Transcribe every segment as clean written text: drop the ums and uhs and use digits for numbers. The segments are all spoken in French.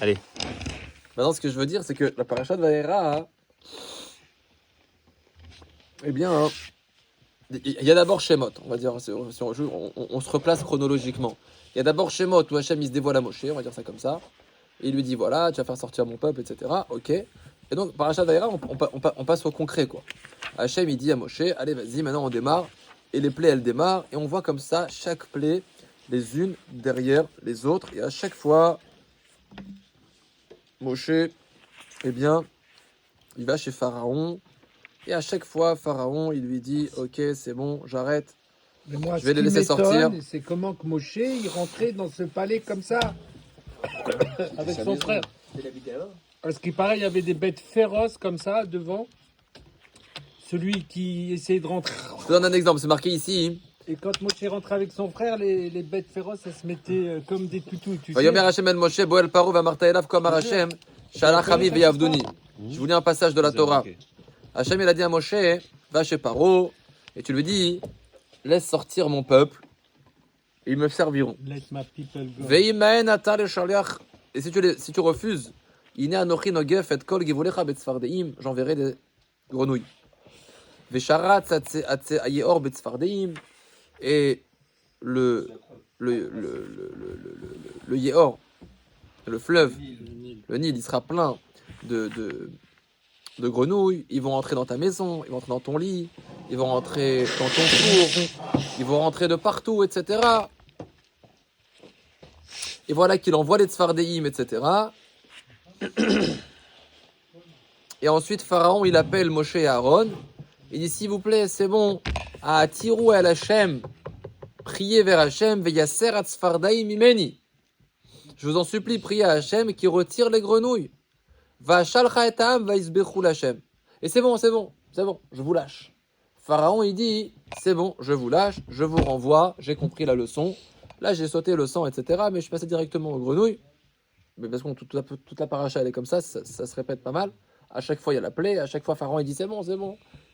Allez. Maintenant, ce que je veux dire, c'est que la paracha de Vaera, eh bien, il y a d'abord Shemot, on va dire, si on se replace chronologiquement. Il y a d'abord Shemot où Hachem il se dévoile à Moshe, on va dire ça comme ça. Et il lui dit voilà, tu vas faire sortir mon peuple, etc. Ok. Et donc, paracha de Vaera, on passe au concret, quoi. Hachem il dit à Moshe, allez, vas-y, maintenant on démarre. Et les plaies, elles démarrent. Et on voit comme ça chaque plaie, les unes derrière les autres. Et à chaque fois, Moshe, eh bien, il va chez Pharaon. Et à chaque fois, Pharaon, il lui dit ok, c'est bon, j'arrête. Mais moi, Je vais ce les qui laisser sortir. m'étonne, c'est comment que Moshe, il rentrait dans ce palais comme ça, avec son frère. Parce qu'il paraît, il y avait des bêtes féroces comme ça, devant. Celui qui essayait de rentrer. Je te donne un exemple, c'est marqué ici. Et quand Moshe rentrait avec son frère, les bêtes féroces, elles se mettaient comme des toutous, tu sais. Vayomer Hashem el Moshe, Boel Paro, Vamarta Elav, Kom Hashem, Shalach Ami Veyavduni. Je vous lis un passage de la Torah. Hashem il a dit à Moshe, va chez Paro, et tu lui dis, laisse sortir mon peuple, et ils me serviront. Let my people go. Veimaen ata le shaliach. Et si tu refuses, Ine anochi nogef et kol givulecha betzfardeim, j'enverrai des grenouilles. Vesharat atse ayeor betzfardeim, et le Yéor, le fleuve, le Nil, il sera plein de grenouilles. Ils vont entrer dans ta maison, ils vont entrer dans ton lit, ils vont rentrer dans ton four, ils vont rentrer de partout, etc. Et voilà qu'il envoie les Tzfardéim, etc. Et ensuite, Pharaon, il appelle Moshe et Aaron. Il dit, s'il vous plaît, c'est bon, à Tirou et à Hachem, priez vers Hachem, veyaser atzfardaim imeni. Je vous en supplie, priez à Hachem qui retire les grenouilles. Va shalcha et ha'am, va isbechou l'Hachem. Et c'est bon, je vous lâche. Pharaon, il dit, c'est bon, je vous lâche, je vous renvoie, j'ai compris la leçon. Là, j'ai sauté le sang, etc. Mais je suis passé directement aux grenouilles. Mais parce que toute la paracha, elle est comme ça se répète pas mal. À chaque fois, il y a la plaie. À chaque fois, Pharaon, il dit, c'est bon.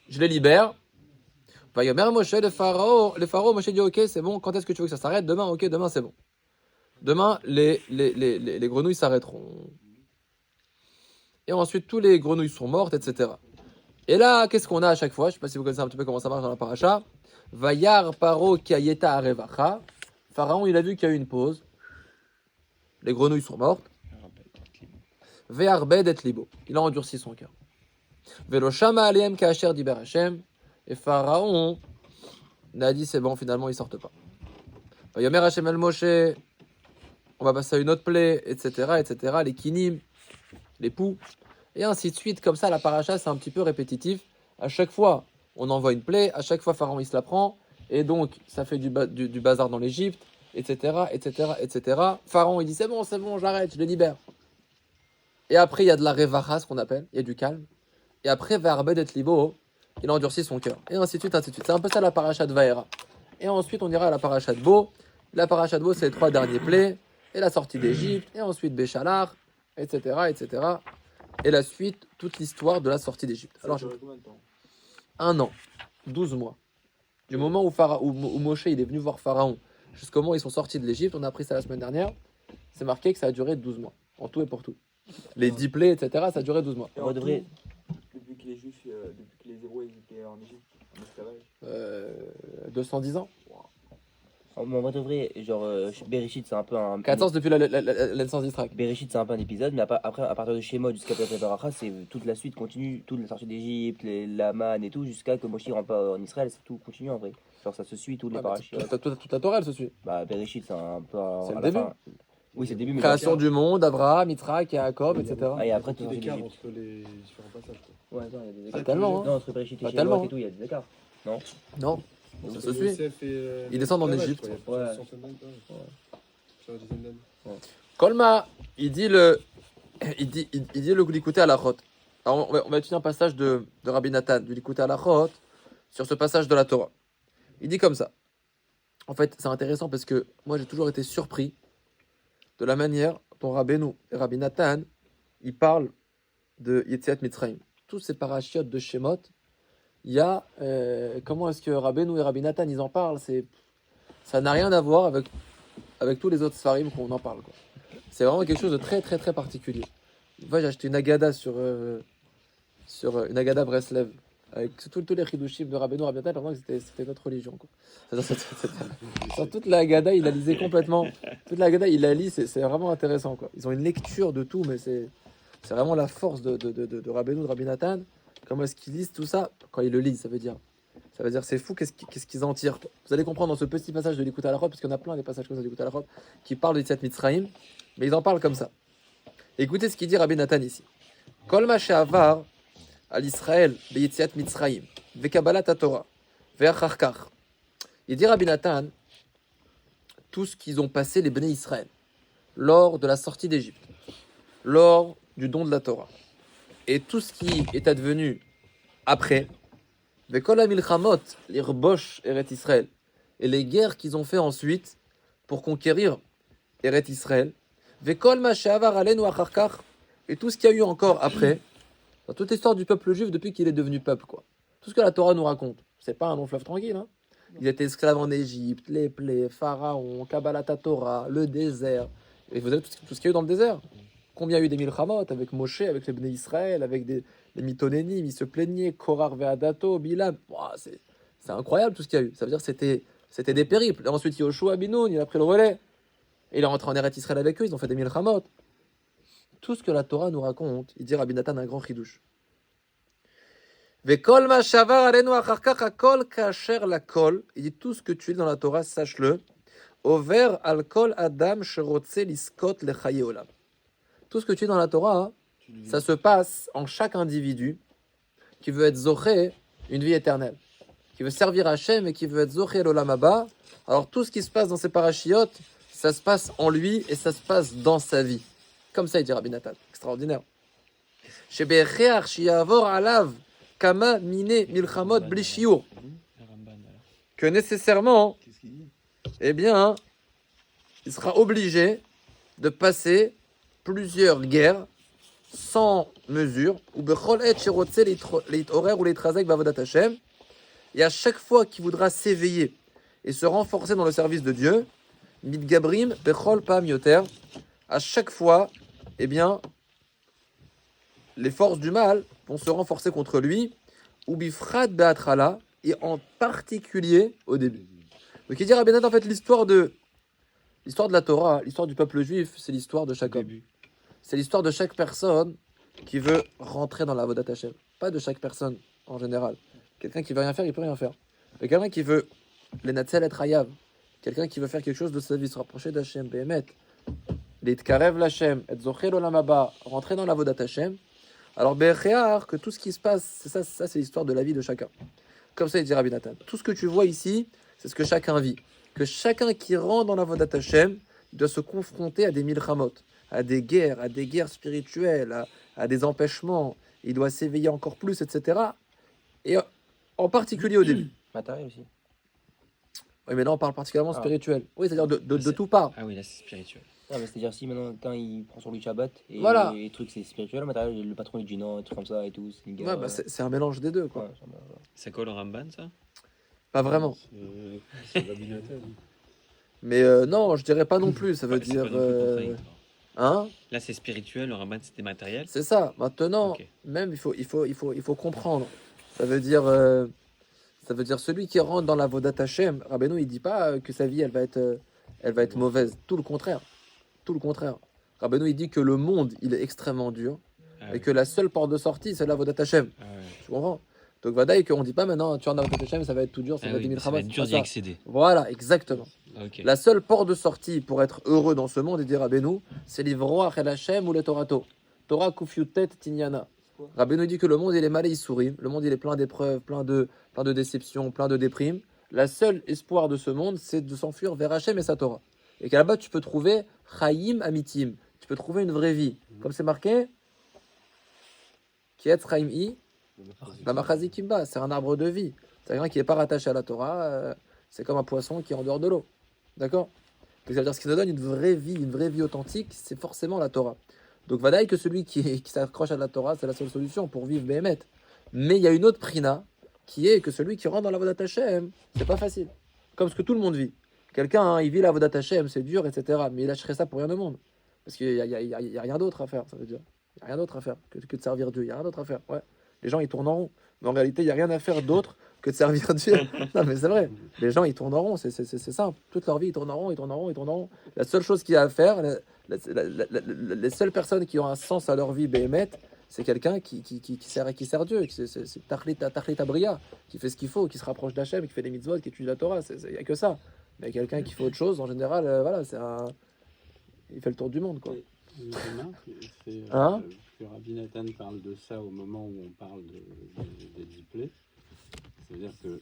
Je les libère. Va yomer Moshe, le Pharaon, Moshe dit, ok, c'est bon. Quand est-ce que tu veux que ça s'arrête? Demain, ok, demain, c'est bon. Demain, les grenouilles s'arrêteront. Et ensuite, tous les grenouilles sont mortes, etc. Et là, qu'est-ce qu'on a à chaque fois? Je ne sais pas si vous connaissez un petit peu comment ça marche dans la paracha. Vayar paro kiayeta arevacha. Pharaon, il a vu qu'il y a eu une pause. Les grenouilles sont mortes. Ve'arbed et libo. Il a endurci son cœur. Velo shama aleem ka'asher diber Hashem. Et Pharaon a dit c'est bon, finalement ils sortent pas. Vayomer Hashem el Moshe. On va passer à une autre plaie, etc., les kinim, les poux, et ainsi de suite. Comme ça, la paracha, c'est un petit peu répétitif. À chaque fois, on envoie une plaie. À chaque fois, Pharaon, il se la prend. Et donc, ça fait du bazar dans l'Égypte, etc. Pharaon, il dit c'est bon, j'arrête, je les libère. Et après, il y a de la revacha, ce qu'on appelle, il y a du calme. Et après, Ve'arbed et libo, il endurcit son cœur. Et ainsi de suite. C'est un peu ça la paracha de Vaera. Et ensuite, on ira à la paracha de Bo. La paracha de Bo, c'est les 3 derniers plaies. Et la sortie d'Égypte. Et ensuite, Béchalar, etc. Et la suite, toute l'histoire de la sortie d'Égypte. Alors, combien de temps? 1 an, 12 mois. Du moment où Moshe il est venu voir Pharaon jusqu'au moment où ils sont sortis de l'Égypte, on a appris ça la semaine dernière, c'est marqué que ça a duré 12 mois, en tout et pour tout. Les 10 plaies, etc., ça a duré 12 mois. Et en tout, depuis que les Juifs, depuis que les Hébreux étaient en Égypte, en esclavage. 210 ans. En vrai de vrai, genre, Bereshit, c'est un peu un. 14 depuis la naissance d'Israël. Bereshit, c'est un peu un épisode, mais après, à partir de Shemot jusqu'à Baracha, c'est toute la suite continue, toute la sortie d'Égypte, la manne et tout, jusqu'à que Moshe rentre pas en Israël, c'est tout continue en vrai. Genre, ça se suit, tous les parachutes. Toute la Torah, elle se suit. Bah, Bereshit, c'est un peu. C'est à le la début. fin. Oui, c'est le début, mais. Création du monde, Abraham, Yitzhak, Jacob, etc. Ah, et après, tout Il y a sorti des écarts d'Égypte. entre les différents passages. Quoi. Ouais, attends, il y a des Pas écarts. tellement, hein. Non, entre Bereshit et Pas Shemot tellement, et tout, il y a des écarts. Non. Non, ça se suit. Yosef et, Ils descendent en l'esclavage, Égypte. quoi. Il y a Ouais. plusieurs centaines d'années, quoi. Plusieurs dizaines d'années. Kolma, il dit le l'écouter à la chôte. Alors on va étudier un passage de Rabbi Nathan, du l'écouter à la chôte, sur ce passage de la Torah. Il dit comme ça. En fait, c'est intéressant parce que moi j'ai toujours été surpris de la manière dont Rabbeinu et Rabbi Nathan, ils parlent de Yetziat Mitzrayim. Tous ces parachiotes de Shemot, il y a comment est-ce que Rabbeinu et Rabbi Nathan ils en parlent, ça n'a rien à voir avec tous les autres Sfarim qu'on en parle, quoi. C'est vraiment quelque chose de très très très particulier. Une fois, j'ai acheté une Agada sur une Agada Breslev, avec tous les Chidushim de Rabbeinu Rabbi Nathan, pendant que c'était notre religion, quoi. Sur toute la Agada, il a lisé complètement. Toute la Agada, il la lit, c'est vraiment intéressant, quoi. Ils ont une lecture de tout, mais c'est vraiment la force de Rabbeinu de Rabbi Nathan. Comment est-ce qu'ils lisent tout ça quand ils le lisent, ça veut dire. Ça veut dire c'est fou, qu'est-ce qu'ils en tirent. Vous allez comprendre dans ce petit passage de l'Écoute à la robe, parce qu'il y en a plein des passages comme ça de l'Écoute à la robe, qui parlent de Yetziat Mitzrayim, mais ils en parlent comme ça. Écoutez ce qu'il dit Rabbi Nathan ici. Kol ma she'avar al Israël beyetziat Mitzrayim vekabalat haTorah ve'acharkach. Il dit Rabbi Nathan, tout ce qu'ils ont passé les Bnei Israël lors de la sortie d'Égypte, lors du don de la Torah, et tout ce qui est advenu après, vekol hamilchamot l'irbosh Eret Israël, et les guerres qu'ils ont fait ensuite pour conquérir Eret Israël, vekol ma she'avar alenu acharkach, et tout ce qu'il y a eu encore après, dans toute l'histoire du peuple juif depuis qu'il est devenu peuple, quoi. Tout ce que la Torah nous raconte, c'est pas un long fleuve tranquille, hein. Ils étaient esclaves en Égypte, les plaies, Pharaon, Kabbalat Torah, le désert. Et vous avez tout ce qu'il y a eu dans le désert. Combien il y a eu des milchamot avec Moshe, avec les Bnei Israël, avec les Mitonénim, ils se plaignaient, Korar Ve'adato, Bilam. Ouah, c'est incroyable tout ce qu'il y a eu. Ça veut dire que c'était des périples. Et ensuite, Yoshua Binoun, il a pris le relais. Et il est rentré en Eretz Israël avec eux, ils ont fait des milchamot. Tout ce que la Torah nous raconte, il dit Rabbi Nathan un grand chidouche. Vekol ma shavar alenu acharkach hakol kasher lakol. Il dit tout ce que tu lis dans la Torah, sache-le. Over al kol adam sherotze liskot lechaye olam. Tout ce que tu lis dans la Torah, ça se passe en chaque individu qui veut être zoché, une vie éternelle, qui veut servir Hachem et qui veut être zoché l'olam haba. Alors tout ce qui se passe dans ces parachiotes, ça se passe en lui et ça se passe dans sa vie. Comme ça, il dit Rabbi Nathan. Extraordinaire. Shebecheach sheyavor alav kama mine milchamot bli shiur. Que nécessairement, eh bien, il sera obligé de passer plusieurs guerres sans mesure, ou bechol et shirotze leitorer ou leitrazek bavodat Hashem. Et à chaque fois qu'il voudra s'éveiller et se renforcer dans le service de Dieu, mitgabrim bechol pam yoter. À chaque fois, eh bien, les forces du mal vont se renforcer contre lui, ou bifrat be'atrala, et en particulier au début. Donc il dit Rabbi Nathan, en fait, l'histoire de la Torah, l'histoire du peuple juif, c'est l'histoire de chaque homme. C'est l'histoire de chaque personne qui veut rentrer dans la Avodat Hashem. Pas de chaque personne en général. Quelqu'un qui veut rien faire, il peut rien faire. Mais quelqu'un qui veut les natzel et hayav, quelqu'un qui veut faire quelque chose de sa vie, se rapprocher d'Hashem, behemet, l'itkarev l'Hashem, et zocher l'olam haba, rentrer dans la Avodat Hashem. Alors be'echear, que tout ce qui se passe, ça c'est l'histoire de la vie de chacun. Comme ça il dit Rabbi Nathan. Tout ce que tu vois ici, c'est ce que chacun vit. Que chacun qui rentre dans la Avodat Hashem doit se confronter à des milchamot, à des guerres spirituelles, à des empêchements. Il doit s'éveiller encore plus, etc. Et en particulier au début. Matériel aussi. Oui, mais là on parle particulièrement spirituel. Oui, c'est-à-dire de tout part. Ah oui, là c'est spirituel. Non, mais c'est-à-dire si maintenant quelqu'un il prend sur lui Shabbat et Voilà. les trucs c'est spirituel, matériel, le patron il dit non, des trucs comme ça et tout. C'est une guerre, Ouais, c'est un mélange des deux, quoi. ouais, Ça colle au Ramban, ça? Pas vraiment. C'est Rabbi Nathan. Mais non, je dirais pas non plus. Ça veut Ouais, c'est dire. pas non plus contraire. Hein? Là c'est spirituel, le Ramban c'était matériel. C'est ça. Maintenant, Ok. même il faut comprendre. Ça veut dire celui qui rentre dans la Vodat Hashem. Rabbeinu, il dit pas que sa vie elle va être mauvaise. Tout le contraire. Tout le contraire. Rabbeinu, il dit que le monde il est extrêmement dur Ah et oui. que la seule porte de sortie c'est la Vodat Hashem. Ah ouais. Tu comprends? Donc Vadaï qu'on dit pas maintenant tu rentres dans la Vodat Hashem ça va être tout dur, ça Ah va être oui, 1000 ça va travaux. être dur d'y accéder. Voilà, exactement. Ok. La seule porte de sortie pour être heureux dans ce monde, et dit Rabbeinu, c'est l'ivroach el Hashem ou le Torato. Torah kufyutet tinyana. Rabbeinu dit que le monde il est mal et il sourit. Le monde il est plein d'épreuves, plein de déceptions, plein de déprimes. La seule espoir de ce monde, c'est de s'enfuir vers Hashem et sa Torah. Et qu'à là-bas, tu peux trouver Chaim Amitim. Tu peux trouver une vraie vie. Comme c'est marqué, Kietz Chaim I, la Machazi Kimba, c'est un arbre de vie. C'est quelqu'un qui n'est pas rattaché à la Torah, c'est comme un poisson qui est en dehors de l'eau. D'accord? Donc, ça veut dire ce qui nous donne une vraie vie authentique, c'est forcément la Torah. Donc, Vadaï que celui qui s'accroche à la Torah, c'est la seule solution pour vivre Béhémet. Mais il y a une autre prina, qui est que celui qui rentre dans la Vodat Hashem, c'est pas facile. Comme ce que tout le monde vit. Quelqu'un, il vit la Vodat Hashem, c'est dur, etc. Mais il lâcherait ça pour rien au monde. Parce qu'il y a rien d'autre à faire, ça veut dire. Il n'y a rien d'autre à faire que de servir Dieu. Il n'y a rien d'autre à faire. Ouais. Les gens, ils tournent en rond. Mais en réalité, il n'y a rien à faire d'autre que de servir Dieu. Non, mais c'est vrai. Les gens, ils tournent en rond. C'est simple. Toute leur vie, ils tournent en rond, ils tournent en rond, ils tournent en rond. La seule chose qu'il y a à faire, les seules personnes qui ont un sens à leur vie, Béhémet, c'est quelqu'un qui sert Dieu. C'est Tachlit Abria, qui fait ce qu'il faut, qui se rapproche d'Hachem, qui fait des mitzvot, qui étudie la Torah. Il n'y a que ça. Mais quelqu'un qui fait autre chose, en général, voilà, il fait le tour du monde, quoi. Une remarque, c'est Hein que Rabbi Nathan parle de ça au moment où on parle des 10 plaies. C'est-à-dire que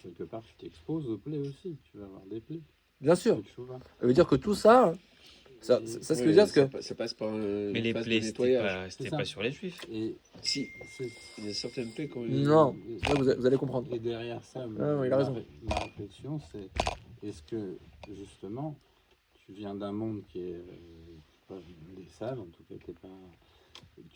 quelque part, tu t'exposes aux plaies aussi. Tu vas avoir des plaies. Bien sûr. C'est tchouva. Ça veut dire que tout ça, ça ce que veut dire, c'est que Ça passe par un Mais les phase de plaies, c'était nettoyage. C'est ça. pas sur les juifs. Et Si, c'est- il y a certaines plaies quand non. Là, vous allez comprendre. Et derrière ça, non, il a raison. ma réflexion, c'est est-ce que justement, tu viens d'un monde qui est pas des salles, en tout cas,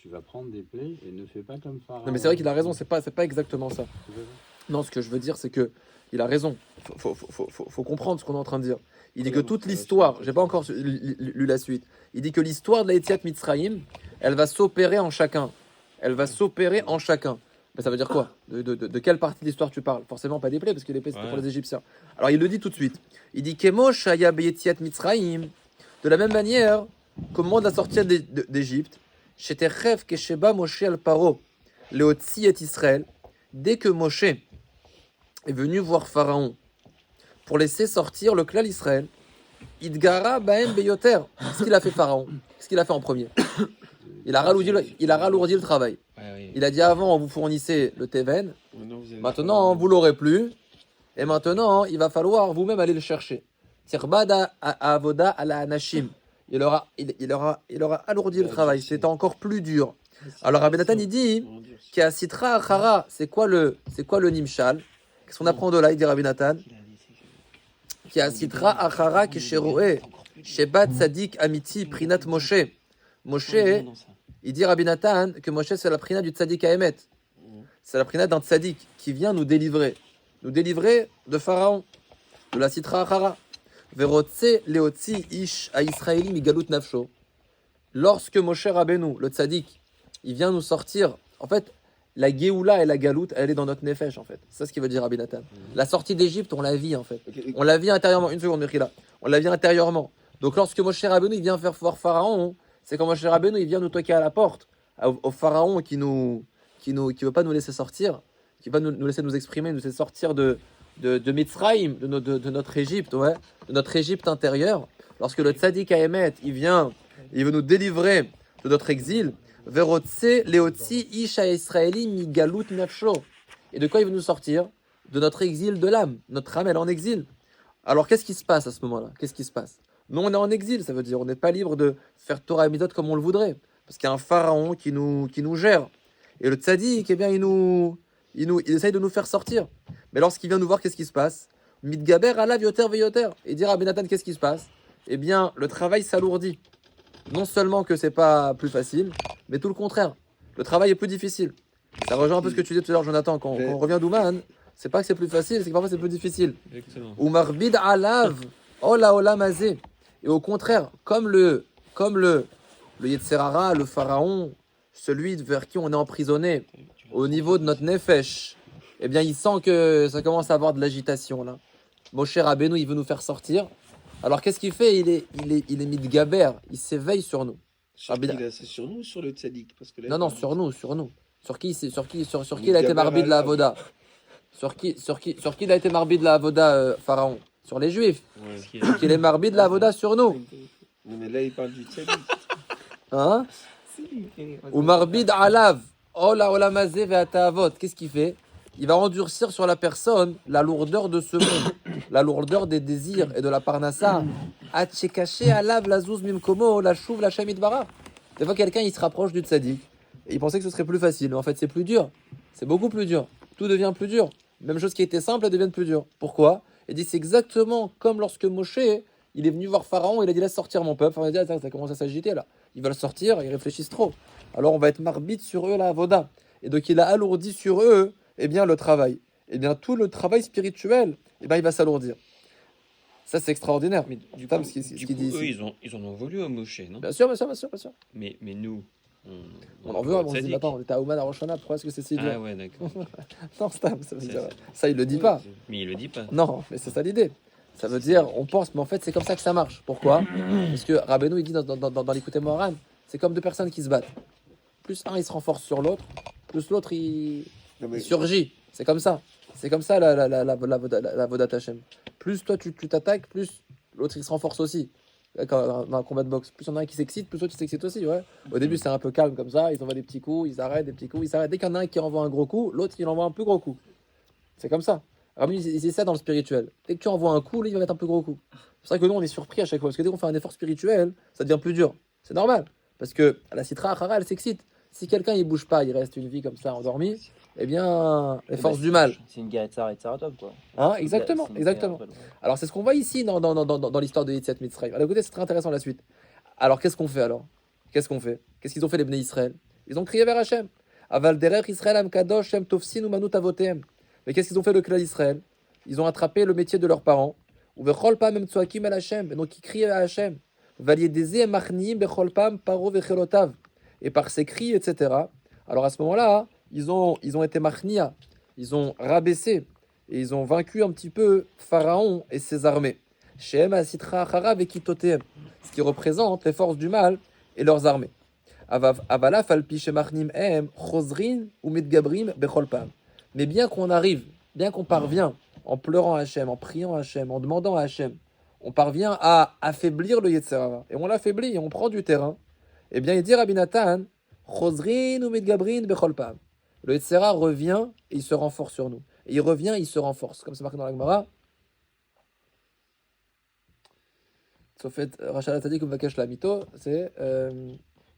tu vas prendre des plaies et ne fais pas comme Pharaon. Non, mais c'est vrai qu'il a raison. C'est pas exactement ça. Tu vois. Non, ce que je veux dire, c'est que il a raison. Faut comprendre ce qu'on est en train de dire. Il dit que toute l'histoire, j'ai pas encore lu la suite. Il dit que l'histoire de la Yetziat Mitzrayim, elle va s'opérer en chacun. Elle va s'opérer en chacun. Mais ça veut dire quoi? De quelle partie de l'histoire tu parles? Forcément pas des plaies, parce que les plaies c'était pour les Égyptiens. Alors il le dit tout de suite. Il dit Kemo Shaya Beyetziat Mitzrayim. De la même manière, qu'au moment de la sortie d'Égypte, Sheter Chev Kesheba Moshe al Paro, Leotzi et Israël, dès que Moshe est venu voir Pharaon pour laisser sortir le clan Israël, Idgara Baem Beyoter. Qu'est-ce qu'il a fait Pharaon? Qu'est-ce qu'il a fait en premier? Il a ralourdi le travail. Il a dit avant, on vous fournissait le Teven, maintenant vous l'aurez plus, et maintenant il va falloir vous-même aller le chercher. Tirbada Avoda ala Anashim. Il aura alourdi le travail, c'était encore plus dur. Alors Rabbi Nathan il dit qu'à Sitra Achara, c'est quoi le Nimshal? Qu'est-ce qu'on apprend de là? Il dit Rabbi Nathan qu'à Sitra Achara Kesheroe, Shebat Sadik Amiti Prinat Moshe. Moshe, il dit Rabbi Nathan que Moshe c'est la prina du Tzadik Haemet. C'est la prina d'un Tzadik qui vient nous délivrer de Pharaon, de la Sitra Achara. Verotse Leotzi Ish a Israéli Migalut Nafsho. Lorsque Moshe Rabbeinu, le Tzadik, il vient nous sortir, en fait, la Géoula et la Galout, elle est dans notre Nefesh, en fait. C'est ce qu'il veut dire Rabbi Nathan. La sortie d'Égypte, on la vit, en fait. On la vit intérieurement. Une seconde, Mechila. On la vit intérieurement. Donc, lorsque Moshe Rabbeinu, il vient faire voir Pharaon, c'est quand Moshe Rabbeinu, il vient nous toquer à la porte, au Pharaon qui veut pas nous laisser sortir, qui va nous laisser nous exprimer, nous laisser sortir de Mitzrayim, de notre Égypte, ouais, de notre Égypte intérieure. Lorsque le Tzadik Haemet, il veut nous délivrer de notre exil. Verotse Leotzi Isha Israéli Migalut Nafsho. Et de quoi il veut nous sortir? De notre exil de l'âme. Notre âme, elle est en exil. Alors, qu'est-ce qui se passe à ce moment-là? Qu'est-ce qui se passe? Nous, on est en exil, ça veut dire on n'est pas libre de faire Torah et Mitzvot comme on le voudrait. Parce qu'il y a un pharaon qui nous gère. Et le Tzadik, eh bien, il essaye de nous faire sortir. Mais lorsqu'il vient nous voir, qu'est-ce qui se passe? Midgaber alav yoter veyoter. Et dire à Ben Nathan, qu'est-ce qui se passe? Eh bien, le travail s'alourdit. Non seulement que c'est pas plus facile, mais tout le contraire. Le travail est plus difficile. Ça rejoint un peu ce que tu disais tout à l'heure, Jonathan. Quand on revient d'Ouman, c'est pas que c'est plus facile, c'est que parfois c'est plus difficile. Exactement. Ou marbid alav, ola ola mazé. Et au contraire, comme le Yetzerara, le pharaon, celui vers qui on est emprisonné, au niveau de notre nefesh, eh bien, il sent que ça commence à avoir de l'agitation là. Moshe Rabbeinu, il veut nous faire sortir. Alors, qu'est-ce qu'il fait? Il est midgaber, il s'éveille sur nous. Sur qui, là, c'est sur nous ou sur le tzaddik? Parce que là, Non, sur nous. Sur qui il a été marbi de la avoda? Sur qui il a été marbi de la avoda, Pharaon? Sur les Juifs. Ouais. Qu'il est marbi de la avoda sur nous. Non, mais là, il parle du tzaddik. Hein? Ou marbid alav. Oh la olamazé ve'atavot. Qu'est-ce qu'il fait? Il va endurcir sur la personne la lourdeur de ce monde, la lourdeur des désirs et de la parnassa. Atchekaché alav lazouz mimkomo la chouv la shamit bara. Des fois, quelqu'un il se rapproche du tzaddik et il pensait que ce serait plus facile, mais en fait, c'est plus dur. C'est beaucoup plus dur. Tout devient plus dur. Même chose qui était simple, elle devient plus dure. Pourquoi? Il dit c'est exactement comme lorsque Moshe il est venu voir Pharaon, il a dit laisse sortir mon peuple. Pharaon a dit ça commence à s'agiter là. Ils veulent sortir, ils réfléchissent trop. Alors on va être marbite sur eux la avoda. Et donc il a alourdi sur eux le travail. Et bien tout le travail spirituel, il va s'alourdir. Ça, c'est extraordinaire. Mais du Tam, coup, ce qu'il du dit coup, ici. eux, ils en ont voulu à Moshe, non? Bien sûr, bien sûr, bien sûr, bien sûr. Mais nous, On en veut un, on se dit, tzaddik. attends, on était à Ouman à Rosh Hashanah, pourquoi est-ce que c'est si dur? Ah ouais, d'accord. Non, Stam, ça veut C'est- dire. Ça, il le dit pas. Mais il le dit pas. Non, mais c'est ça l'idée. Ça veut dire, on pense, mais en fait, c'est comme ça que ça marche. Pourquoi? Parce que Rabbeinu, il dit dans l'écouté Moharan, c'est comme deux personnes qui se battent. Plus un, il se renforce sur l'autre, plus l'autre, il surgit. C'est comme ça. C'est comme ça la Vodat Hashem. Plus toi, tu t'attaques, plus l'autre, il se renforce aussi. Dans un combat de boxe. Plus il y en a un qui s'excite, plus l'autre, il s'excite aussi. Ouais. Au début, c'est un peu calme comme ça. Ils envoient des petits coups, ils arrêtent, des petits coups, ils s'arrêtent. Dès qu'il y en a un qui envoie un gros coup, l'autre, il envoie un plus gros coup. C'est comme ça. Rabbi, c'est ça dans le spirituel. Dès que tu envoies un coup, là, il va mettre un plus gros coup. C'est vrai que nous, on est surpris à chaque fois. Parce que dès qu'on fait un effort spirituel, ça devient plus dur. C'est normal. Parce que la citra achara, elle s'excite. Si quelqu'un, il bouge pas, il reste une vie comme ça, endormi, eh bien, les forces du mal. C'est une guerre et Tsaratov, quoi. Hein, exactement, C'est une exactement. guerre, Alors, c'est ce qu'on voit ici dans l'histoire de Yetziat Mitzrayim. Alors, écoutez, c'est très intéressant la suite. Alors, qu'est-ce qu'on fait alors? Qu'est-ce qu'on fait? Qu'est-ce qu'ils ont fait les Bnei Israël? Ils ont crié vers Hachem. Aval derech Israël am kadosh shem tofsin u manut avotem. Mais qu'est-ce qu'ils ont fait le clan d'Israël? Ils ont attrapé le métier de leurs parents. Ou vechol pam em tsuakim el Hachem. Et donc, ils criaient à Hachem. Valiedeze em machniim bechol pam paro vechelotav. Et par ces cris, etc. Alors, à ce moment-là, ils ont été machnia. Ils ont rabaissé. Et ils ont vaincu un petit peu Pharaon et ses armées. Shem asitra achara vekitotem. Ce qui représente les forces du mal et leurs armées. Avala falpi shemachnim em chosrin ou mitgabrim bechol pam. Mais bien qu'on arrive, bien qu'on parvient, en pleurant à Hachem, en priant à Hachem, en demandant à Hachem, on parvient à affaiblir le Yetzer Hara. Et on l'affaiblit et on prend du terrain. Eh bien, il dit Rabbi Nathan, chosrin ou mitgabrin bechol pam. Le Yetzer Hara revient et il se renforce sur nous. Et il revient, il se renforce. Comme c'est marqué dans la Gemara. Sauf fait, Rachel Tzadik ou Vakesh Lamito, c'est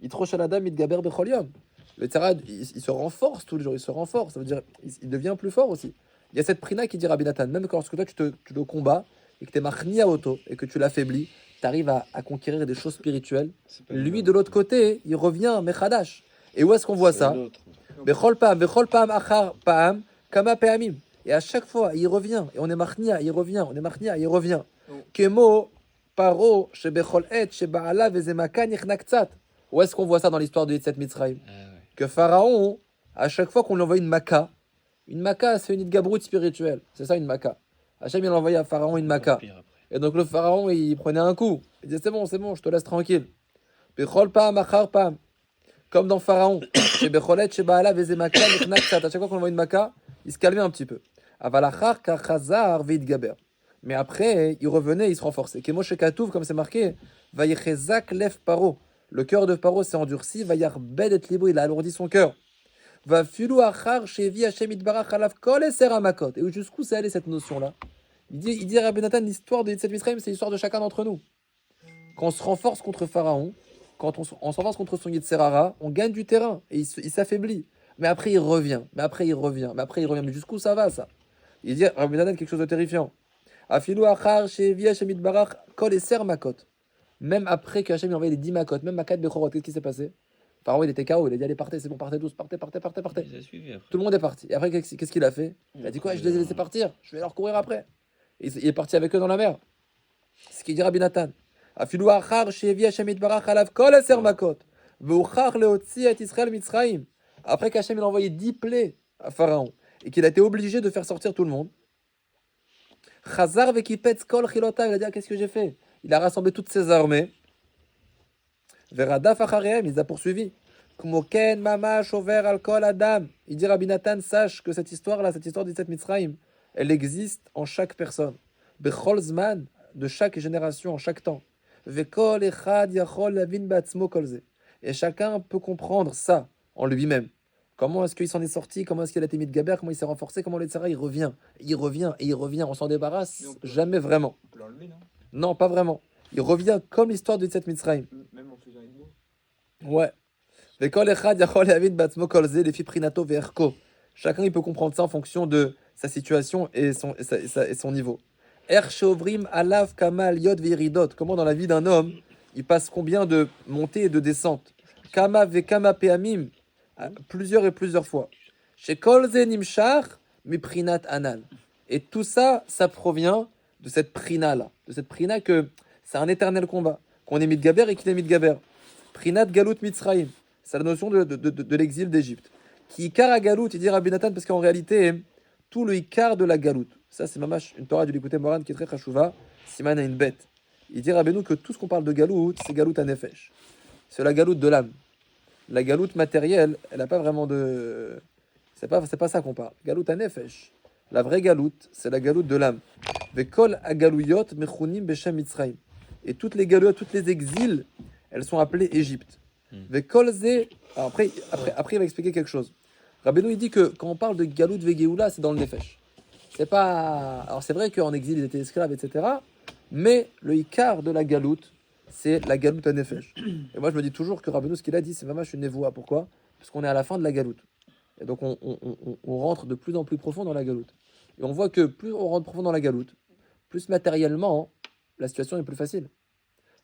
Yitro Shaladam Mitgaber Bechol Yom. Le Yetzer Hara, il se renforce tous les jours, il se renforce. Ça veut dire il devient plus fort aussi. Il y a cette prina qui dit Rabbi Nathan, même lorsque toi tu le combats et que tu es machni à auto et que tu l'affaiblis, tu arrives à conquérir des choses spirituelles. Lui, de l'autre côté, il revient Mechadash. Et où est-ce qu'on voit ça? Bechol Pam, Achar Pam, Kama Peamim. Et à chaque fois, il revient. Et on est machnia, il revient. On est machnia, il revient. Kemo, Paro, Shebechol Et, Shebaala, Vezemaka, Nichnak. Où est-ce qu'on voit ça dans l'histoire de Yetziat Mitzrayim? Que Pharaon, à chaque fois qu'on lui envoie une maca, c'est une idgabrout spirituelle. C'est ça une maca. Hachem, il envoyait à Pharaon une maca. Et donc le Pharaon, il prenait un coup. Il disait, c'est bon, je te laisse tranquille. Bechol Pam, Achar Pam. Comme dans Pharaon. Chez Becholet, chez Baala, Vezemaka, Nichnak. À chaque fois qu'on envoie une maca, il se calmait un petit peu. Avalachar, Kachazar, Vidgaber. Mais après, il revenait, il se renforçait. Kemo Shekatouf, comme c'est marqué, Vayechezak Lev Paro. Le cœur de Paro s'est endurci, Vayarbed et Libo, il a alourdi son cœur. Va Filu Achar, Shevi Hashem Itbarach Alav Kol Eser Hamakot. Et jusqu'où c'est allé cette notion-là? Il dit à Rabbi Nathan, l'histoire de Yetziat Mitzrayim, c'est l'histoire de chacun d'entre nous. Quand on se renforce contre Pharaon, quand on se renforce contre son Yetzer Hara, on gagne du terrain et il s'affaiblit. Mais après, il revient. Mais jusqu'où ça va, ça? Il dit, Rabbi Nathan, quelque chose de terrifiant. Afilu Achar, Shevi Hashem Itbarach Kol Eser Makot. Même après que Hachem lui a envoyé les 10 makot, même Makat Bechorot, qu'est-ce qui s'est passé? Pharaon, il était KO, il a dit allez, partez, c'est bon, partez tous, partez. Il les a suivis après. Tout le monde est parti. Et après, qu'est-ce qu'il a fait? Il a dit quoi? Je les ai laissés partir, je vais leur courir après. Et il est parti avec eux dans la mer. C'est ce qu'il dit Rabbi Nathan. Afilu achar shevi Hashem itbarach alav kol aser makot. Veuchach leotzi et Israël mitzrayim. Après qu'Hachem il a envoyé 10 plaies à Pharaon et qu'il a été obligé de faire sortir tout le monde. Chazar vekipetz kol chilota. Il a dit qu'est-ce que j'ai fait? Il a rassemblé toutes ses armées. Veradaf acharehem, il les a poursuivis. Kmoken mamash over al kol adam. Il dit Rabbi Nathan, sache que cette histoire-là, cette histoire de Yetziat Mitzrayim, elle existe en chaque personne. Bechol zman, de chaque génération, en chaque temps. Vekol echad yachol lavin batzmo kolze. Et chacun peut comprendre ça en lui-même. Comment est-ce qu'il s'en est sorti? Comment est-ce qu'il a été mis de Gaber? Comment il s'est renforcé? Comment le Yetzer Hara il revient? Il revient. On s'en débarrasse jamais vraiment. On peut l'enlever, non? Non, pas vraiment. Il revient comme l'histoire de Yetziat Mitzrayim. Même en faisant une mots. Ouais. Vekol echad yachol lavin batzmo kolze lefi prinato ve'erko. Chacun il peut comprendre ça en fonction de sa situation et son niveau. Er shovrim alav kamal yod ve'iridot. Comment dans la vie d'un homme, il passe combien de montées et de descentes? Kama vekama peamim. Plusieurs et plusieurs fois. Chez kol ze nimshach miprinat anan. Et tout ça, ça provient de cette prina-là, de cette prina que c'est un éternel combat, qu'on est mitgaber et qu'il est mitgaber. Prina de Galut Mitzraïm, c'est la notion de l'exil d'Égypte. Qui Ikar à Galut, il dit Rabbi Nathan, parce qu'en réalité, tout le Ikar de la Galut, ça c'est mamash, une Torah du Likutei Moharan qui est très chachouva, Siman a une bête. Il dit Rabbeinu que tout ce qu'on parle de Galut, c'est Galut à Nefesh. C'est la Galut de l'âme. La Galut matérielle, elle n'a pas vraiment de... C'est pas ça qu'on parle. Galut à Nefesh. La vraie Galut, c'est la Galut de l'âme. Vekol agaluyot mechunim beshem Mitzrayim. Et toutes les Galut, toutes les exils, elles sont appelées Égypte. Vekol ze... Après, il va expliquer quelque chose. Rabbeinu, il dit que quand on parle de Galut vegeoula, c'est dans le Nefesh. C'est pas... Alors c'est vrai qu'en exil, ils étaient esclaves, etc., mais le Ikar de la galoute, c'est la galoute à Nefesh. Et moi, je me dis toujours que Rabbeinu, ce qu'il a dit, c'est vraiment une névoie. Pourquoi? Parce qu'on est à la fin de la galoute. Et donc, on rentre de plus en plus profond dans la galoute. Et on voit que plus on rentre profond dans la galoute, plus matériellement, la situation est plus facile.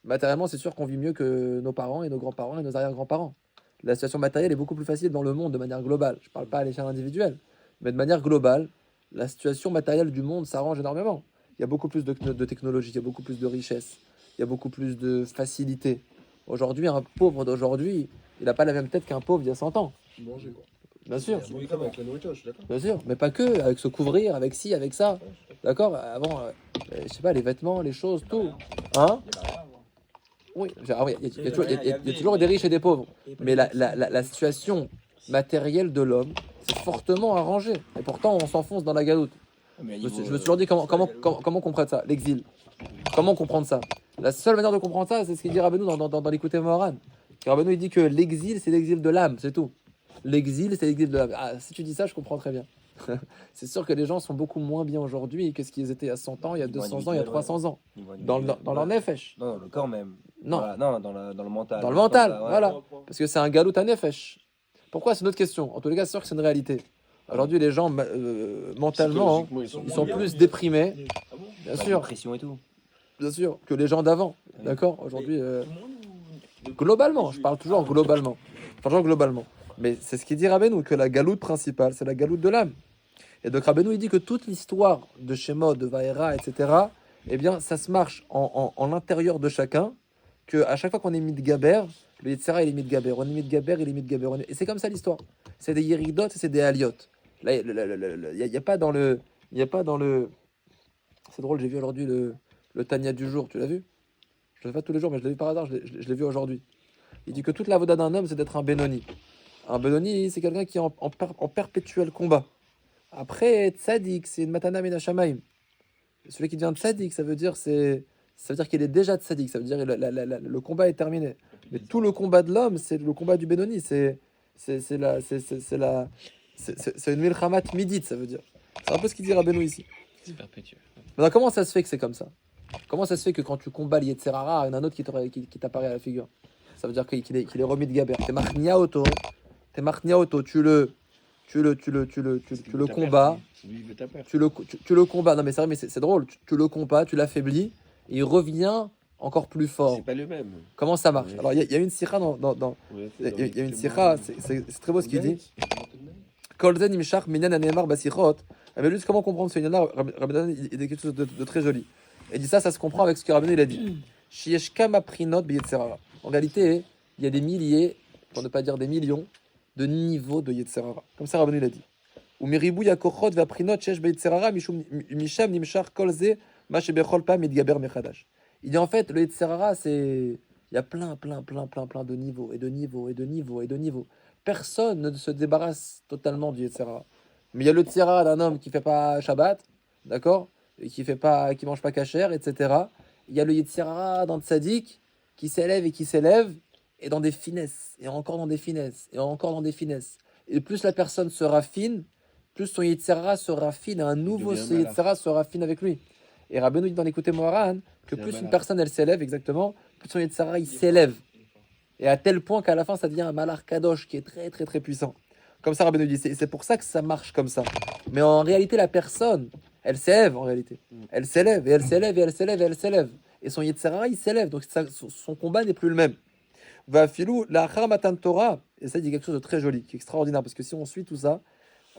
Matériellement, c'est sûr qu'on vit mieux que nos parents et nos grands-parents et nos arrière-grands-parents. La situation matérielle est beaucoup plus facile dans le monde de manière globale. Je ne parle pas à l'échelle individuelle, mais de manière globale, la situation matérielle du monde s'arrange énormément. Il y a beaucoup plus de technologie, il y a beaucoup plus de richesse, il y a beaucoup plus de facilité. Aujourd'hui, un pauvre d'aujourd'hui, il n'a pas la même tête qu'un pauvre d'il y a 100 ans. Manger, quoi. Bien sûr. Oui, comme avec la nourriture, je suis d'accord. Bien sûr, mais pas que, avec se couvrir, avec ci, avec ça. D'accord? Avant, je sais pas, les vêtements, les choses, tout. Hein? Oui, il y a toujours des riches et des pauvres. Mais la situation matérielle de l'homme, c'est fortement arrangé. Et pourtant, on s'enfonce dans la galoute. Je me suis toujours dit comment comprendre ça, l'exil. Comment comprendre ça? La seule manière de comprendre ça, c'est ce qu'il dit Rabbeinu dans l'Likutei Moharan. Rabbeinu, il dit que l'exil, c'est l'exil de l'âme, c'est tout. L'exil, c'est l'exil de l'âme. Ah, si tu dis ça, je comprends très bien. C'est sûr que les gens sont beaucoup moins bien aujourd'hui que ce qu'ils étaient il y a 100 ans, il y a 200 ans, il y a 300 ans. Dans leur nefesh. Non, dans le corps même. Non. Voilà, non, dans le mental. Dans le mental, Ça, ouais. voilà. Parce que c'est un galout à nefesh. Pourquoi? C'est une autre question. En tous les cas, c'est sûr que c'est une réalité. Aujourd'hui, les gens, mentalement, Psychologiquement, ils sont plus déprimés, bien sûr, Pression et tout. bien sûr, que les gens d'avant. D'accord? Aujourd'hui, globalement, je parle toujours globalement. Mais c'est ce qu'il dit Rabbeinu, que la galoute principale, c'est la galoute de l'âme. Et donc Rabbeinu, il dit que toute l'histoire de Shemot, de Vaera, etc., eh bien, ça se marche en l'intérieur de chacun, qu'à chaque fois qu'on est mitgaber, le Yetzirah, il est mitgaber. On est mitgaber, il est mitgaber. Et c'est comme ça l'histoire. C'est des Yeridot et c'est des Aliot. Là, il n'y a pas dans le... C'est drôle, j'ai vu aujourd'hui le Tanya du jour. Tu l'as vu? Je ne le fais pas tous les jours, mais je l'ai vu par hasard, je l'ai vu aujourd'hui. Il dit que toute la voda d'un homme, c'est d'être un Benoni. Un Benoni, c'est quelqu'un qui est en perpétuel combat. Après, Tzadik, c'est une Matana Menachamaim. Celui qui devient Tzadik, ça veut dire qu'il est déjà Tzadik. Ça veut dire que le combat est terminé. Mais tout le combat de l'homme, c'est le combat du Benoni. C'est une Milchamat Midit, ça veut dire. C'est un peu ce qu'il dit Rabbeinu ici. C'est perpétuel. Maintenant, comment ça se fait que c'est comme ça? Comment ça se fait que quand tu combats le Yetzirah, il y en a un autre qui t'apparaît à la figure? Ça veut dire qu'il est remis de Gaber. T'es Marnia Auto, tu le combats, tu le combats. Non mais c'est vrai, mais c'est drôle. Tu le combats, tu l'affaiblis, et il revient encore plus fort. C'est pas le même. Comment ça marche? Ouais. Alors il y a une sikha il y a une sikha, c'est très beau ce qu'il dit. Kolzen imshach minyan anemar basichot. Mais juste comment comprendre ce minyan-là? Rabbeinu, il dit quelque chose de très joli. Et dit ça se comprend avec ce que Rabbeinu il a dit. Shiesh kama prinot beyetzerara. En réalité, il y a des milliers, pour ne pas dire des millions, de niveaux de Yetzerara. Comme ça, Rabbeinu l'a dit. Ou miribou yakochot v'aprinot shesh beyetzerara misham nimshach kolze ma shebechol pam mitgaber mechadash. Il dit en fait, le Yetzerara, c'est... Il y a plein de niveaux, et de niveaux, et de niveaux, et de niveaux. Personne ne se débarrasse totalement du Yetzerara. Mais il y a le Yetzerara d'un homme qui ne fait pas Shabbat, d'accord? Et qui mange pas kasher, etc. Il y a le Yetzerara d'un tzaddik qui s'élève, et dans des finesses, et encore dans des finesses, et encore dans des finesses. Et plus la personne se raffine, plus son Yetzirah se raffine, et un nouveau Yetzirah se raffine avec lui. Et Rabbeinu dit dans l'Likutei Moharan que plus une personne elle s'élève, exactement, plus son Yetzirah il s'élève. Et à tel point qu'à la fin ça devient un Malar Kadosh qui est très très très puissant. Comme ça Rabbeinu dit, c'est pour ça que ça marche comme ça. Mais en réalité la personne, elle s'élève en réalité. Elle s'élève, et elle s'élève, et elle s'élève, et elle s'élève. Et son Yetzirah il s'élève, donc son combat n'est plus le même. Va filou la Matan Torah, et ça il dit quelque chose de très joli, qui est extraordinaire, parce que si on suit tout ça,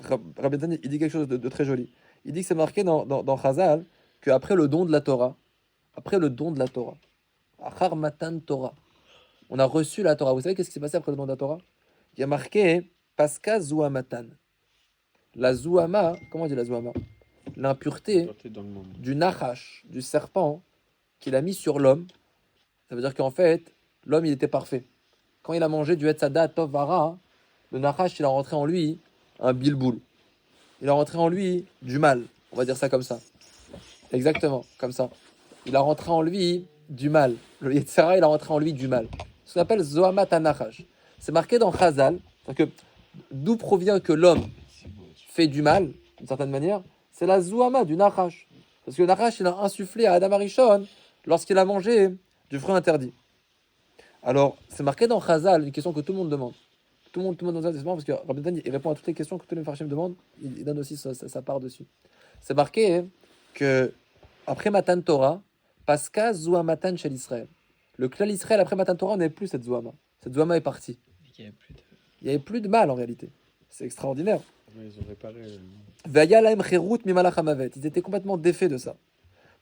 Rabbi Nathan, il dit quelque chose de très joli. Il dit que c'est marqué dans Chazal qu'après le don de la Torah, Achar Matan Torah, on a reçu la Torah. Vous savez qu'est-ce qui s'est passé après le don de la Torah? Il y a marqué Paska Zuamatan. La Zuama, comment on dit la Zuama? L'impureté Dans le monde. du Nachash, du serpent, qu'il a mis sur l'homme. Ça veut dire qu'en fait, l'homme, il était parfait. Quand il a mangé du Etzada Tov Vara, le Nachash, il a rentré en lui un bilboul. Il a rentré en lui du mal. On va dire ça comme ça. Exactement, comme ça. Il a rentré en lui du mal. Le Yetzirah, il a rentré en lui du mal. Ce qu'on appelle Zohamat Anachash. C'est marqué dans Chazal. D'où provient que l'homme fait du mal, d'une certaine manière, c'est la Zohama du Nachash. Parce que le Nachash, il a insufflé à Adam Arishon lorsqu'il a mangé du fruit interdit. Alors, c'est marqué dans Chazal, une question que tout le monde demande. Tout le monde demande parce que Rabbi Nathan, il répond à toutes les questions que tous les Mefarshim demandent. Il donne aussi sa part dessus. C'est marqué que après Matan Torah, Paska Zohamatan chez l'Israël. Le clan Israël, après Matan Torah, on n'avait plus cette Zohama. Cette Zohama est partie. Il n'y avait plus de... Il n'y avait plus de mal en réalité. C'est extraordinaire. Ouais, ils ont réparé. Ve'aya lahem cherut mimalach hamavet. Ils étaient complètement défaits de ça.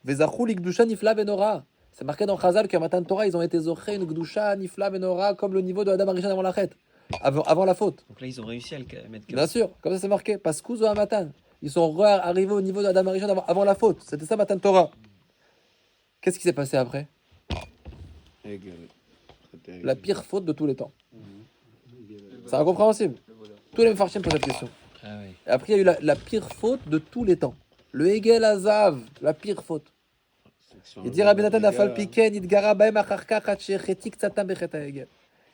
Ve'zachu likdusha nifla benora. C'est marqué dans Chazal qu'à Matan Torah, ils ont été zochés une gdusha nifla benora comme le niveau de Adam Arishon avant la chète, avant la faute. Donc là, ils ont réussi à le mettre Bien sûr, comme ça c'est marqué. Paskou zohamatan. Ils sont arrivés au niveau de Adam Arishon avant la faute. C'était ça Matan Torah. Qu'est-ce qui s'est passé après? La pire faute de tous les temps. C'est incompréhensible. Tous les Mefarshim posent cette question. Ah oui. Et après, il y a eu la pire faute de tous les temps. Le Hegel Azav, la pire faute. Il dit Rabbi Nathan Afal Piken, Idgara Baem Acharka Chechetik Tsatam Bechet Hegel.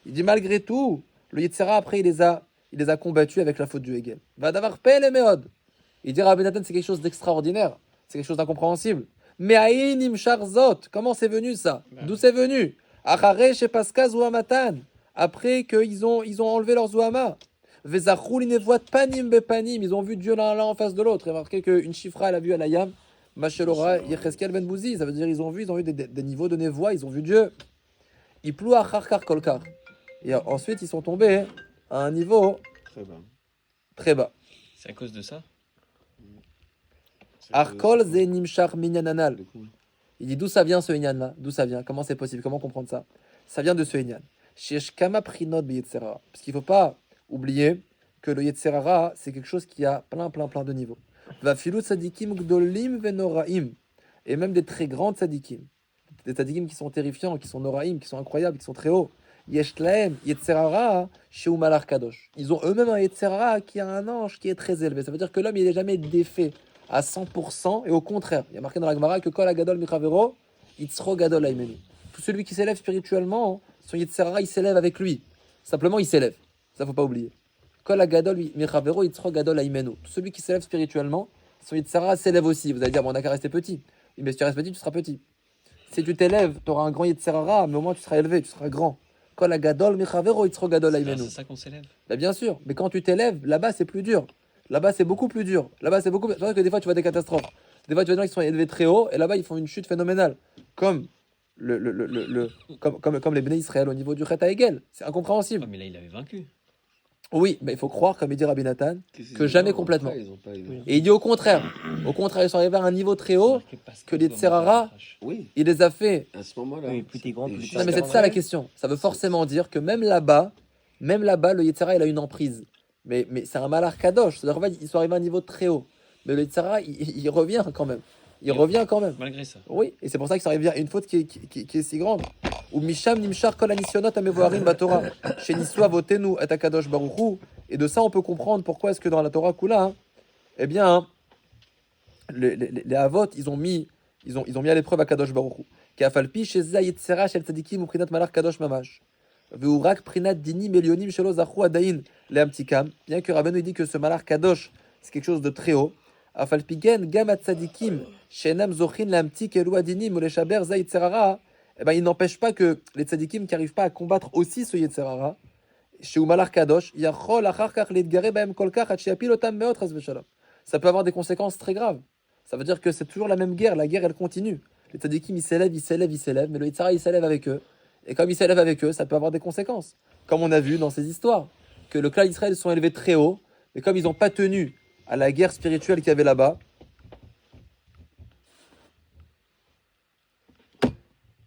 Il dit malgré tout, le Yetzirah après il les a combattus avec la faute du Hegel. Va d'avoir Pele Meod. Il dit Rabbi Nathan c'est quelque chose d'extraordinaire, c'est quelque chose d'incompréhensible. Mais Aïnim Sharzot, comment c'est venu ça? D'où c'est venu? Achare chez Paska Zouamatan. Après qu'ils ont enlevé leur Zouama. Vezachul inevoit panim bepanim. Ils ont vu Dieu l'un en face de l'autre. Et marqué qu'une chifra, elle a vu à l'ayam. Machelora, Yecheskel ben Bouzi. Ça veut dire ils ont vu des niveaux de névoie. Ils ont vu Dieu. Ils plouent à Charkar Kolkar. Et ensuite, ils sont tombés à un niveau Très bas. très bas. C'est à cause de ça? Arkol ze nimshar minyananal. Il dit d'où ça vient ce Inyan-là? D'où ça vient? Comment c'est possible? Comment comprendre ça? Ça vient de ce Inyan. Shesh kama prinot be Yetzirah. Parce qu'il ne faut pas oublier que le Yetzirah, c'est quelque chose qui a plein de niveaux. Va filu tzadikim gdolim venoraim. Et même des très grands tzadikim. Des tzadikim qui sont terrifiants, qui sont noraim, qui sont incroyables, qui sont très hauts. Yesh lahem Yetzirah sheu malach kadosh. Ils ont eux-mêmes un Yetzirah qui a un ange qui est très élevé. Ça veut dire que l'homme, il n'est jamais défait à 100%, et au contraire, il y a marqué dans la Gemara que Kol Agadol Michavero, Yitzro Gadol Aimenu. Tout celui qui s'élève spirituellement, son Yitzhara, il s'élève avec lui. Simplement, il s'élève. Ça, faut pas oublier. Kol Agadol Michavero, Yitzro Gadol Aimenu. Tout celui qui s'élève spirituellement, son Yitzhara s'élève aussi. Vous allez dire, bon, on n'a qu'à rester petit. Mais si tu restes petit, tu seras petit. Si tu t'élèves, tu auras un grand Yitzhara, mais au moins tu seras élevé, tu seras grand. Kol Agadol Michavero, Yitzro Gadol Aimenu. C'est ça qu'on s'élève. Bah, bien sûr, mais quand tu t'élèves, là-bas, c'est plus dur. Là-bas, c'est beaucoup plus dur. Là-bas, c'est beaucoup plus... C'est vrai que des fois, tu vois des catastrophes. Des fois, tu vois des gens qui sont élevés très haut, et là-bas, ils font une chute phénoménale. Comme comme les Bnei Israël au niveau du Chet Hegel. C'est incompréhensible. Oh, mais là, il avait vaincu. Oui, mais il faut croire, comme il dit Rabbi Nathan, que jamais complètement. Et il dit au contraire. Au contraire, ils sont arrivés à un niveau très haut, que les Tserara, Oui, il les a fait... à ce moment-là. Oui, plus t'es grand, plus Non, mais c'est ça la question. Ça veut forcément dire que même là-bas, le Yetzirah, il a une emprise. Mais c'est un malach kadosh. C'est-à-dire qu'en fait, ils sont arrivés à un niveau très haut. Mais le Yetzirah, il revient quand même. Il revient quand même. Malgré ça. Oui, et c'est pour ça que ça arrive à une faute qui est si grande. Ou Misham Nimshar Kol Anisionot Amevoarim Batorah. Chez Nisua Votenu et Akadosh Baruchu. Et de ça, on peut comprendre pourquoi est-ce que dans la Torah Kula, eh bien, les Avot, ils ont mis à l'épreuve Akadosh Baruchu. Qui a falpi chez Zayitzera Shel Tzadikim ou Prinat Malach Kadosh Mamash. Veurak Prinat Dini Melionim Shelo Zachu Adain Leamtikam. Bien que Rabbeinu dit que ce Malach Kadosh, c'est quelque chose de très haut. Afalpigen Gamat Tzadikim Shenam Zochin Leamtik Elu Adinim ou les Shaber Zayitzerara. Eh ben, il n'empêche pas que les tzadikim qui n'arrivent pas à combattre aussi ce Yetzerara, chez Umalar Kadosh, ça peut avoir des conséquences très graves. Ça veut dire que c'est toujours la même guerre, la guerre elle continue. Les tzadikim ils s'élèvent, mais le Yetzerara il s'élève avec eux. Et comme il s'élève avec eux, ça peut avoir des conséquences. Comme on a vu dans ces histoires, que le clan d'Israël sont élevés très haut, mais comme ils n'ont pas tenu à la guerre spirituelle qu'il y avait là-bas,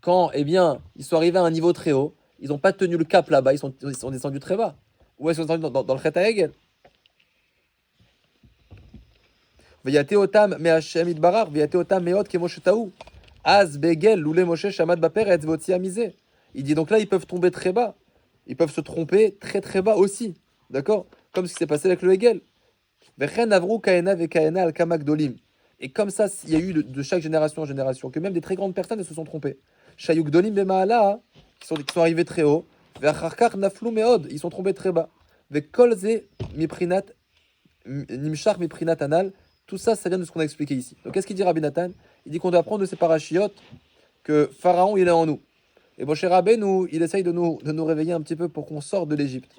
quand, eh bien, ils sont arrivés à un niveau très haut, ils n'ont pas tenu le cap là-bas, ils sont descendus très bas. Où est-ce qu'ils sont descendus dans le Chet HaEgel? Veyate otam me Hashem itbarach, veyate otam meot ke Moshe taou. Az begel loulé Moshe shamad baperetz voti amizé. Il dit donc là, ils peuvent tomber très bas. Ils peuvent se tromper très très bas aussi. D'accord? Comme ce qui s'est passé avec le Hegel. Vechen avrou kaena ve kaena al kamak dolim. Et comme ça, il y a eu de chaque génération en génération, que même des très grandes personnes se sont trompées. Shayuk dolim bemaala, qui sont arrivés très haut. Ve'acharkar naflu meod, ils sont trompés très bas. Ve'kol ze miprinat, nimshach miprinat anal. Tout ça, ça vient de ce qu'on a expliqué ici. Donc, qu'est-ce qu'il dit Rabbi Nathan? Il dit qu'on doit apprendre de ces parachiotes que Pharaon, il est en nous. Et Moshe Rabbeinu, il essaye de nous réveiller un petit peu pour qu'on sorte de l'Égypte.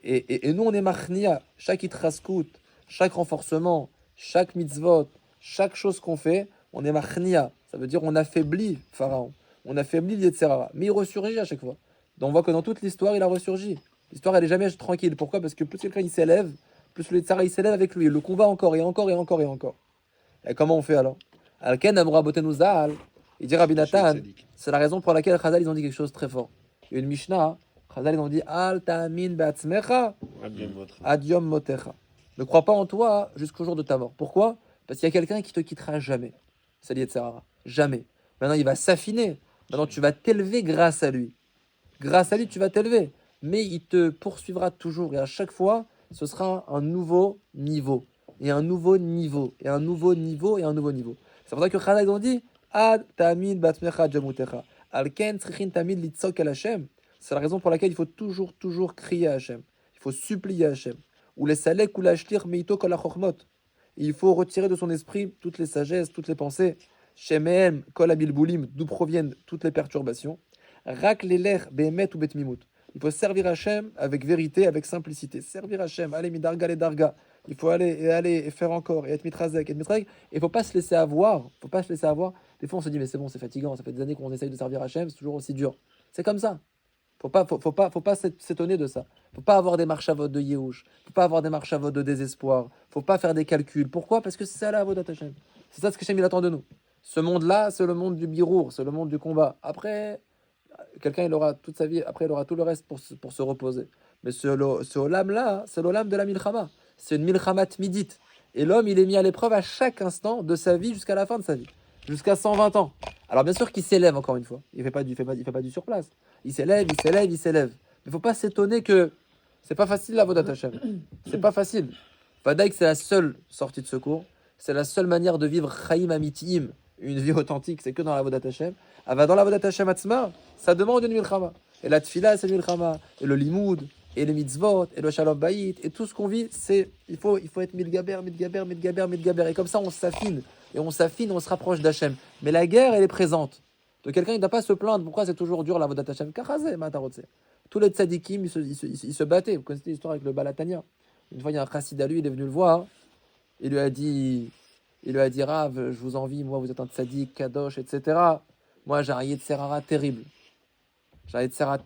Et nous, on est machnia. Chaque itraskout, chaque renforcement, chaque mitzvot, chaque chose qu'on fait, on est machnia. Ça veut dire on affaiblit Pharaon. On affaiblit l'Yetzerara. Mais il ressurgit à chaque fois. Donc on voit que dans toute l'histoire, il a ressurgi. L'histoire, elle est jamais tranquille. Pourquoi? Parce que plus quelqu'un il s'élève, plus le Yetzerara il s'élève avec lui. Il le combat encore et encore et encore et encore. Et comment on fait alors? Alken Amura Botenu Zal. Il dit Rabbi Nathan, c'est la raison pour laquelle Chazal ils ont dit quelque chose de très fort. Il y a une Mishnah, Chazal ils ont dit Al ta'amin be'atzmecha ad yom motecha. Ne crois pas en toi jusqu'au jour de ta mort. Pourquoi? Parce qu'il y a quelqu'un qui te quittera jamais. C'est l'Yetzerara. Jamais. Maintenant il va s'affiner. Maintenant tu vas t'élever grâce à lui. Grâce à lui tu vas t'élever. Mais il te poursuivra toujours. Et à chaque fois, ce sera un nouveau niveau. Et un nouveau niveau. Et un nouveau niveau. Et un nouveau niveau. C'est pour ça que Chazal ils ont dit Ad ta'amin be'atzmecha jamutecha. Alken tzrichin tamid litzok el Hashem. C'est la raison pour laquelle il faut toujours crier à Hashem. Il faut supplier à Hashem. Ou les salek ou l'ashlir meito kol hachokmot. Il faut retirer de son esprit toutes les sagesses, toutes les pensées. Shemehem kol habilbulim, d'où proviennent toutes les perturbations. Rak leler behemet ou betmimut. Il faut servir Hashem avec vérité, avec simplicité. Servir Hashem, aller midarga les darga. Il faut aller et faire encore, et être mitrazek, et il ne faut pas se laisser avoir. Des fois, on se dit, mais c'est bon, c'est fatigant. Ça fait des années qu'on essaye de servir Hashem, c'est toujours aussi dur. C'est comme ça. Faut pas s'étonner de ça. Faut pas avoir des marchavot de Yehush. Faut pas avoir des marchavot de désespoir. Faut pas faire des calculs. Pourquoi? Parce que c'est ça la avodat Hashem. C'est ça ce que Hashem il attend de nous. Ce monde-là, c'est le monde du birour, c'est le monde du combat. Après, quelqu'un il aura toute sa vie, après il aura tout le reste pour se reposer. Mais ce olam-là, c'est l'olam de la milchama. C'est une milchama tmidit. Et l'homme, il est mis à l'épreuve à chaque instant de sa vie jusqu'à la fin de sa vie. Jusqu'à 120 ans. Alors bien sûr qu'il s'élève encore une fois. Il fait pas du surplace. Il s'élève. Mais il faut pas s'étonner que c'est pas facile la vodat Hashem. C'est pas facile. Vadaïk, c'est la seule sortie de secours. C'est la seule manière de vivre Chaim Amitiim, une vie authentique, c'est que dans la vodat Hashem. Dans la vodat Hashem Atzma, ça demande une milchama. Et la tfila, c'est une milchama. Et le limoud, et les mitzvot, et le shalom bayit, et tout ce qu'on vit, c'est il faut être midgaber. Et comme ça, on s'affine. Et on se rapproche d'Hachem. Mais la guerre, elle est présente. Donc quelqu'un, il ne doit pas se plaindre. Pourquoi c'est toujours dur la vodat Hashem? Kachazé, matarotse. Tous les tzadikim, ils se battaient. Vous connaissez l'histoire avec le Balatania. Une fois, il y a un chassid à lui, il est venu le voir. Il lui a dit Rav, je vous envie, moi, vous êtes un tzadik, kadosh, etc. Moi, j'ai un Yetzerara terrible. Et Tzara,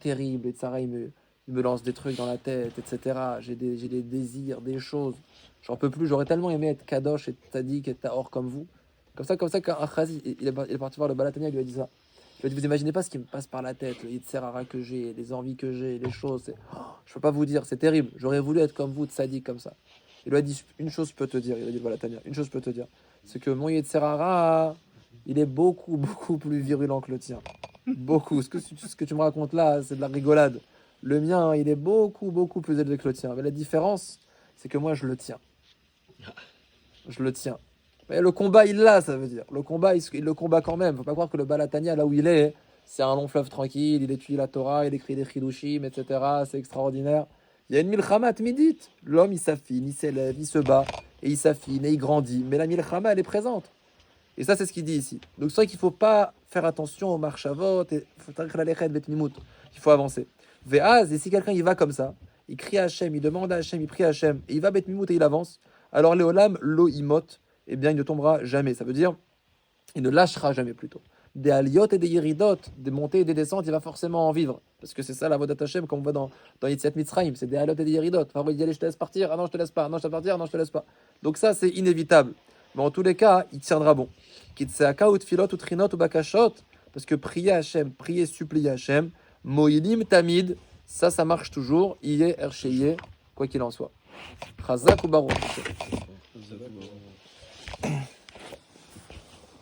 il me lance des trucs dans la tête, etc. J'ai des désirs, des choses. J'en peux plus. J'aurais tellement aimé être kadosh et tzadik et tahor comme vous. Comme ça qu'un chassid, il est parti voir le Balatania, il lui a dit ça. Il lui a dit, vous imaginez pas ce qui me passe par la tête, le Yetzerara que j'ai, les envies que j'ai, les choses. Je peux pas vous dire, c'est terrible. J'aurais voulu être comme vous, tzadik, comme ça. Il lui a dit, une chose je peux te dire, il a dit le Balatania, une chose je peux te dire, c'est que mon Yetzerara, il est beaucoup plus virulent que le tien. Beaucoup. Ce que tu me racontes là, c'est de la rigolade. Le mien, il est beaucoup plus élevé que le tien. Mais la différence, c'est que moi, je le tiens. Mais le combat, il l'a, ça veut dire. Le combat, il le combat quand même. Faut pas croire que le Balatania, là où il est, c'est un long fleuve tranquille, il étudie la Torah, il écrit des chidushim, etc. C'est extraordinaire. Il y a une milchama tmidit. L'homme, il s'affine, il s'élève, il se bat, et il s'affine, et il grandit. Mais la milchama, elle est présente. Et ça, c'est ce qu'il dit ici. Donc, c'est vrai qu'il ne faut pas faire attention aux marchavot, il faut avancer. Ve'az, et si quelqu'un il va comme ça, il crie à Hachem, il demande à Hachem, il prie à Hachem, et il va betmimout et il avance, alors Léolam, lo imot, eh bien, il ne tombera jamais. Ça veut dire, il ne lâchera jamais plutôt. Des aliot et des yiridot, des montées et des descentes, il va forcément en vivre. Parce que c'est ça la vodat Hachem, comme on voit dans Yetziat Mitzrayim, c'est des aliot et des yiridot. Enfin, il dit, allez, je te laisse partir, ah non, je te laisse pas, non, je te laisse partir, non, je te laisse pas. Donc ça, c'est inévitable. Mais en tous les cas, il tiendra bon. Kitseaka ou tfilot ou trinot ou bakashot, Parce que prier Hachem, prier, supplier Hachem, Moïlim Tamid, ça marche toujours. Iye, Ercheye, quoi qu'il en soit. Chazak ou Baruch.